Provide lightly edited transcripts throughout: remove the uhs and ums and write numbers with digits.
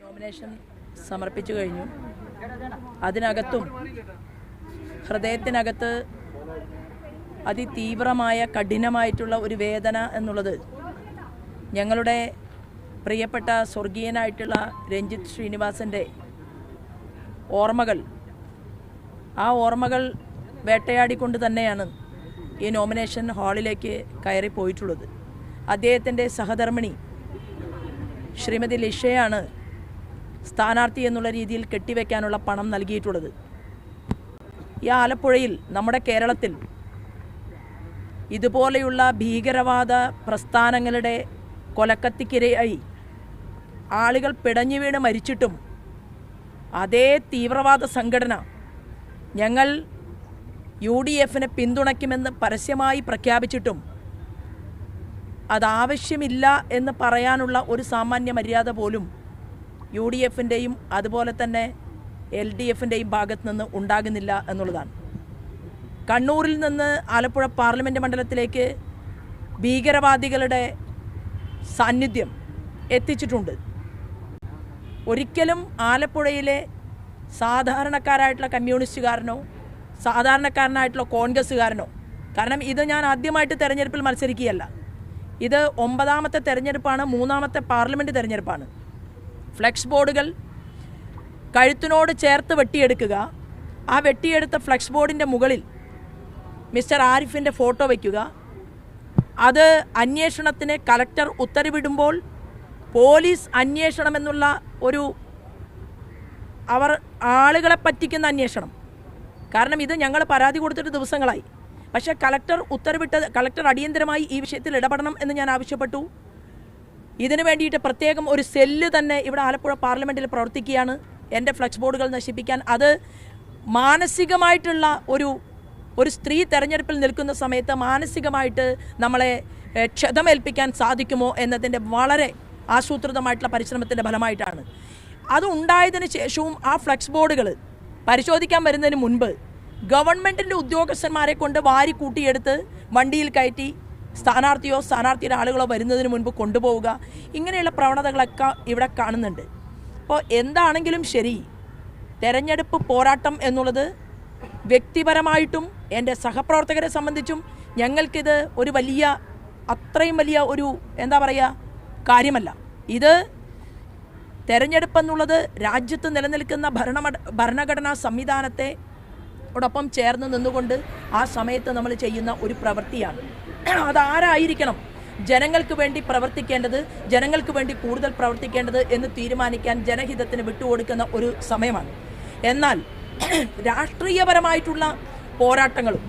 Nomination സമർപ്പിച്ചു കഴിഞ്ഞു. അതിനകത്തും ഹൃദയത്തിനകത്ത് അതിതീവ്രമായ കഠിനമായിട്ടുള്ള ഒരു വേദന എന്നുള്ളത് ഞങ്ങളുടെ പ്രിയപ്പെട്ട സ്വർഗീയനായിട്ടുള്ള രഞ്ജിത്ത് ശ്രീനിവാസൻ്റെ ഓർമ്മകൾ, ആ ഓർമ്മകൾ വേട്ടയാടിക്കൊണ്ട് തന്നെയാണ് ഈ നോമിനേഷൻ ഹാളിലേക്ക് കയറിപ്പോയിട്ടുള്ളത്. അദ്ദേഹത്തിൻ്റെ സഹധർമ്മിണി ശ്രീമതി ലിഷയാണ് സ്ഥാനാർത്ഥി എന്നുള്ള രീതിയിൽ കെട്ടിവെക്കാനുള്ള പണം നൽകിയിട്ടുള്ളത്. ഈ ആലപ്പുഴയിൽ, നമ്മുടെ കേരളത്തിൽ ഇതുപോലെയുള്ള ഭീകരവാദ പ്രസ്ഥാനങ്ങളുടെ കൊലക്കത്തിക്കിരയായി ആളുകൾ പിടഞ്ഞു വീണ് മരിച്ചിട്ടും അതേ തീവ്രവാദ സംഘടന ഞങ്ങൾ UDF-നെ പിന്തുണയ്ക്കുമെന്ന് പരസ്യമായി പ്രഖ്യാപിച്ചിട്ടും അതാവശ്യമില്ല എന്ന് പറയാനുള്ള ഒരു സാമാന്യ മര്യാദ പോലും UDF-ൻ്റെയും അതുപോലെ തന്നെ LDF-ൻ്റെയും ഭാഗത്ത് നിന്ന് ഉണ്ടാകുന്നില്ല എന്നുള്ളതാണ്. കണ്ണൂരിൽ നിന്ന് ആലപ്പുഴ പാർലമെൻറ്റ് മണ്ഡലത്തിലേക്ക് ഭീകരവാദികളുടെ സാന്നിധ്യം എത്തിച്ചിട്ടുണ്ട്. ഒരിക്കലും ആലപ്പുഴയിലെ സാധാരണക്കാരായിട്ടുള്ള കമ്മ്യൂണിസ്റ്റുകാരനോ സാധാരണക്കാരനായിട്ടുള്ള കോൺഗ്രസ്സുകാരനോ, കാരണം ഇത് ഞാൻ ആദ്യമായിട്ട് തെരഞ്ഞെടുപ്പിൽ മത്സരിക്കുകയല്ല, ഇത് 9ാമത്തെ തെരഞ്ഞെടുപ്പാണ്, 3ാമത്തെ പാർലമെൻറ്റ് തെരഞ്ഞെടുപ്പാണ്. ഫ്ലെക്സ് ബോർഡുകൾ കഴുത്തിനോട് ചേർത്ത് വെട്ടിയെടുക്കുക, ആ വെട്ടിയെടുത്ത ഫ്ലെക്സ് ബോർഡിൻ്റെ മുകളിൽ മിസ്റ്റർ ആരിഫിൻ്റെ ഫോട്ടോ വയ്ക്കുക, അത് അന്വേഷണത്തിന് കലക്ടർ ഉത്തരവിടുമ്പോൾ പോലീസ് അന്വേഷണമെന്നുള്ള ഒരു അവർ ആളുകളെ പറ്റിക്കുന്ന അന്വേഷണം. കാരണം ഇത് ഞങ്ങൾ പരാതി കൊടുത്തിട്ട് ദിവസങ്ങളായി. പക്ഷേ കലക്ടർ അടിയന്തരമായി ഈ വിഷയത്തിൽ ഇടപെടണം എന്ന് ഞാൻ ആവശ്യപ്പെട്ടു. ഇതിനു വേണ്ടിയിട്ട് പ്രത്യേകം ഒരു സെല്ല് തന്നെ ഇവിടെ ആലപ്പുഴ പാർലമെൻറ്റിൽ പ്രവർത്തിക്കുകയാണ് എൻ്റെ ഫ്ലെക്സ് ബോർഡുകൾ നശിപ്പിക്കാൻ. അത് മാനസികമായിട്ടുള്ള ഒരു സ്ത്രീ തെരഞ്ഞെടുപ്പിൽ നിൽക്കുന്ന സമയത്ത് മാനസികമായിട്ട് നമ്മളെ ക്ഷതമേൽപ്പിക്കാൻ സാധിക്കുമോ എന്നതിൻ്റെ വളരെ ആസൂത്രിതമായിട്ടുള്ള പരിശ്രമത്തിൻ്റെ ഫലമായിട്ടാണ്. അത് ഉണ്ടായതിനു ശേഷവും ആ ഫ്ലെക്സ് ബോർഡുകൾ പരിശോധിക്കാൻ വരുന്നതിന് മുൻപ് ഗവൺമെൻറ്റിൻ്റെ ഉദ്യോഗസ്ഥന്മാരെ കൊണ്ട് വാരി കൂട്ടിയെടുത്ത് വണ്ടിയിൽ കയറ്റി സ്ഥാനാർത്ഥിയുടെ ആളുകളോ വരുന്നതിന് മുൻപ് കൊണ്ടുപോവുക, ഇങ്ങനെയുള്ള പ്രവണതകളൊക്കെ ഇവിടെ കാണുന്നുണ്ട്. അപ്പോൾ എന്താണെങ്കിലും ശരി, തെരഞ്ഞെടുപ്പ് പോരാട്ടം എന്നുള്ളത് വ്യക്തിപരമായിട്ടും എൻ്റെ സഹപ്രവർത്തകരെ സംബന്ധിച്ചും ഞങ്ങൾക്കിത് അത്രയും വലിയ എന്താ പറയുക കാര്യമല്ല. ഇത് തെരഞ്ഞെടുപ്പ് എന്നുള്ളത് രാജ്യത്ത് നിലനിൽക്കുന്ന ഭരണഘടനാ സംവിധാനത്തോടൊപ്പം ചേർന്ന് നിന്നുകൊണ്ട് ആ സമയത്ത് നമ്മൾ ചെയ്യുന്ന ഒരു പ്രവൃത്തിയാണ്. അതാരായിരിക്കണം ജനങ്ങൾക്ക് വേണ്ടി പ്രവർത്തിക്കേണ്ടത്, ജനങ്ങൾക്ക് വേണ്ടി കൂടുതൽ പ്രവർത്തിക്കേണ്ടത് എന്ന് തീരുമാനിക്കാൻ ജനഹിതത്തിന് വിട്ടുകൊടുക്കുന്ന ഒരു സമയമാണ്. എന്നാൽ രാഷ്ട്രീയപരമായിട്ടുള്ള പോരാട്ടങ്ങളും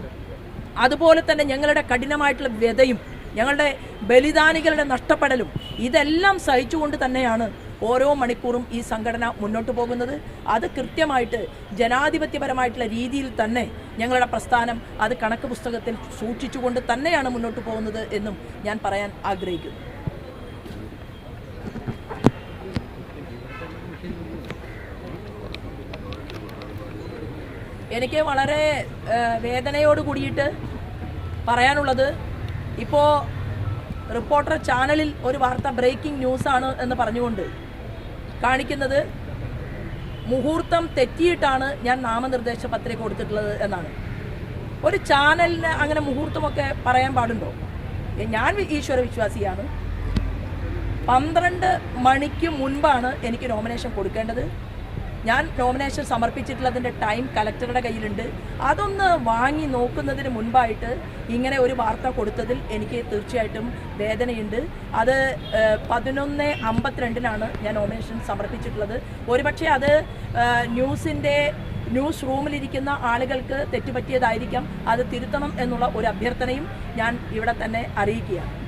അതുപോലെ തന്നെ ഞങ്ങളുടെ കഠിനമായിട്ടുള്ള വ്യതയും ഞങ്ങളുടെ ബലിദാനികളുടെ നഷ്ടപ്പെടലും ഇതെല്ലാം സഹിച്ചുകൊണ്ട് തന്നെയാണ് ഓരോ മണിക്കൂറും ഈ സംഘടന മുന്നോട്ട് പോകുന്നത്. അത് കൃത്യമായിട്ട് ജനാധിപത്യപരമായിട്ടുള്ള രീതിയിൽ തന്നെ ഞങ്ങളുടെ പ്രസ്ഥാനം അത് കണക്ക് പുസ്തകത്തിൽ സൂക്ഷിച്ചുകൊണ്ട് തന്നെയാണ് മുന്നോട്ട് പോകുന്നത് എന്നും ഞാൻ പറയാൻ ആഗ്രഹിക്കുന്നു. എനിക്ക് വളരെ വേദനയോട് കൂടിയിട്ട് പറയാനുള്ളത്, ഇപ്പോൾ റിപ്പോർട്ടർ ചാനലിൽ ഒരു വാർത്ത ബ്രേക്കിംഗ് ന്യൂസാണ് എന്ന് പറഞ്ഞുകൊണ്ട് കാണിക്കുന്നത് മുഹൂർത്തം തെറ്റിയിട്ടാണ് ഞാൻ നാമനിർദ്ദേശ പത്രിക കൊടുത്തിട്ടുള്ളത് എന്നാണ്. ഒരു ചാനലിന് അങ്ങനെ മുഹൂർത്തമൊക്കെ പറയാൻ പാടുണ്ടോ? ഞാൻ ഈശ്വര വിശ്വാസിയാണ്. 12 മണിക്ക് മുൻപാണ് എനിക്ക് നോമിനേഷൻ കൊടുക്കേണ്ടത്. ഞാൻ നോമിനേഷൻ സമർപ്പിച്ചിട്ടുള്ളതിൻ്റെ ടൈം കലക്ടറുടെ കയ്യിലുണ്ട്. അതൊന്ന് വാങ്ങി നോക്കുന്നതിന് മുൻപായിട്ട് ഇങ്ങനെ ഒരു വാർത്ത കൊടുത്തതിൽ എനിക്ക് തീർച്ചയായിട്ടും വേദനയുണ്ട്. അത് 11:52 ഞാൻ നോമിനേഷൻ സമർപ്പിച്ചിട്ടുള്ളത്. ഒരുപക്ഷെ അത് ന്യൂസ് റൂമിലിരിക്കുന്ന ആളുകൾക്ക് തെറ്റുപറ്റിയതായിരിക്കാം. അത് തിരുത്തണം എന്നുള്ള ഒരു അഭ്യർത്ഥനയും ഞാൻ ഇവിടെ തന്നെ അറിയിക്കുകയാണ്.